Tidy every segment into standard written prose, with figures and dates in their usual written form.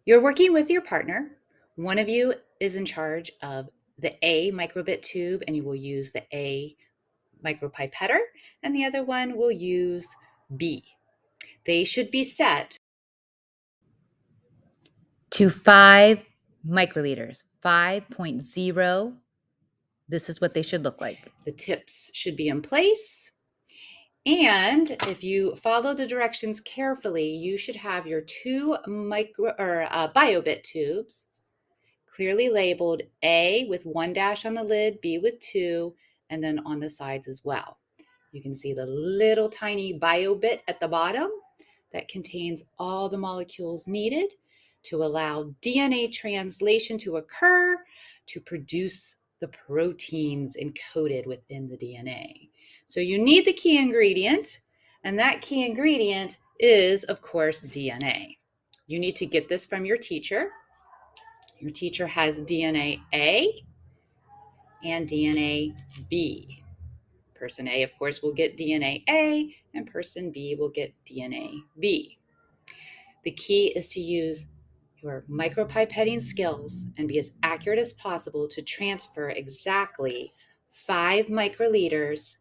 You're working with your partner. One of you is in charge of the A microbit tube, and you will use the A micropipetter, and the other one will use B. They should be set to 5 microliters, 5.0. This is what they should look like. The tips should be in place. And if you follow the directions carefully, you should have your 2 Biobit tubes clearly labeled A with 1 dash on the lid, B with 2, and then on the sides as well. You can see the little tiny Biobit at the bottom that contains all the molecules needed to allow DNA translation to occur to produce the proteins encoded within the DNA. So you need the key ingredient, and that key ingredient is, of course, DNA. You need to get this from your teacher. Your teacher has DNA A and DNA B. Person A, of course, will get DNA A, and person B will get DNA B. The key is to use your micropipetting skills and be as accurate as possible to transfer exactly 5 microliters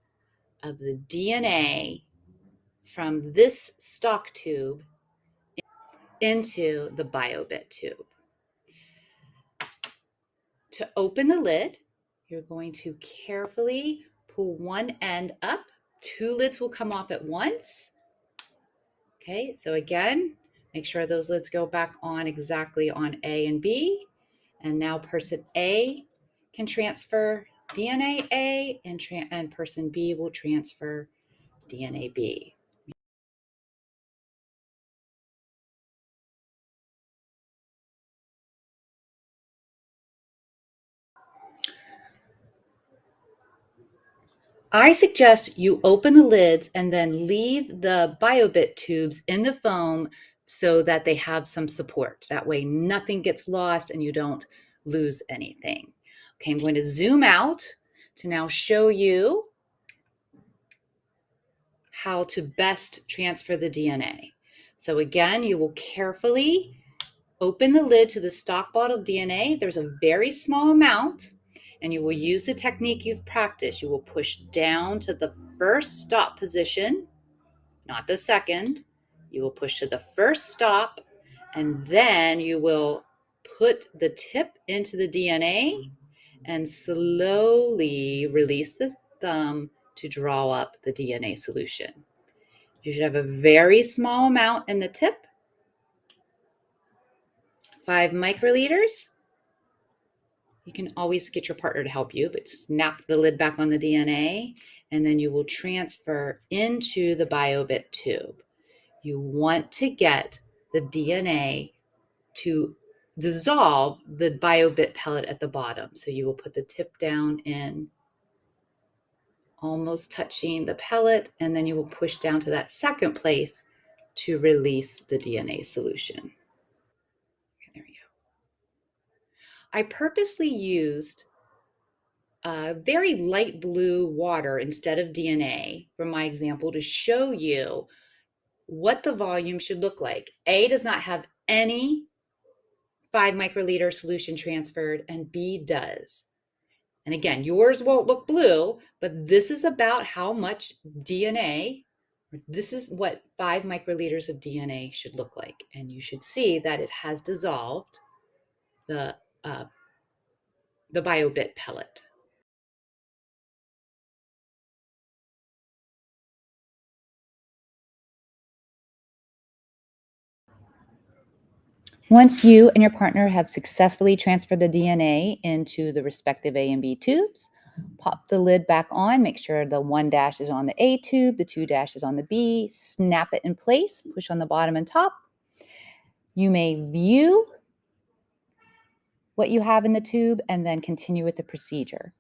of the DNA from this stock tube into the Biobit tube. To open the lid, you're going to carefully pull one end up. 2 lids will come off at once. Okay, so again, make sure those lids go back on exactly on A and B. And now person A can transfer DNA A, and person B will transfer DNA B. I suggest you open the lids and then leave the Biobit tubes in the foam so that they have some support. That way nothing gets lost and you don't lose anything. Okay, I'm going to zoom out to now show you how to best transfer the DNA. So again, you will carefully open the lid to the stock bottle DNA. There's a very small amount, and you will use the technique you've practiced. You will push down to the first stop position, not the second. You will push to the first stop, and then you will put the tip into the DNA and slowly release the thumb to draw up the DNA solution. You should have a very small amount in the tip, 5 microliters. You can always get your partner to help you, but snap the lid back on the DNA, and then you will transfer into the Biobit tube. You want to get the DNA to dissolve the Biobit pellet at the bottom. So you will put the tip down in, almost touching the pellet, and then you will push down to that second place to release the DNA solution. Okay, there we go. I purposely used very light blue water instead of DNA for my example to show you what the volume should look like. A does not have any 5 microliter solution transferred, and B does. And again, yours won't look blue, but this is about how much DNA, this is what 5 microliters of DNA should look like. And you should see that it has dissolved the Biobit pellet. Once you and your partner have successfully transferred the DNA into the respective A and B tubes, pop the lid back on, make sure the 1 dash is on the A tube, the 2 dash is on the B, snap it in place, push on the bottom and top. You may view what you have in the tube and then continue with the procedure.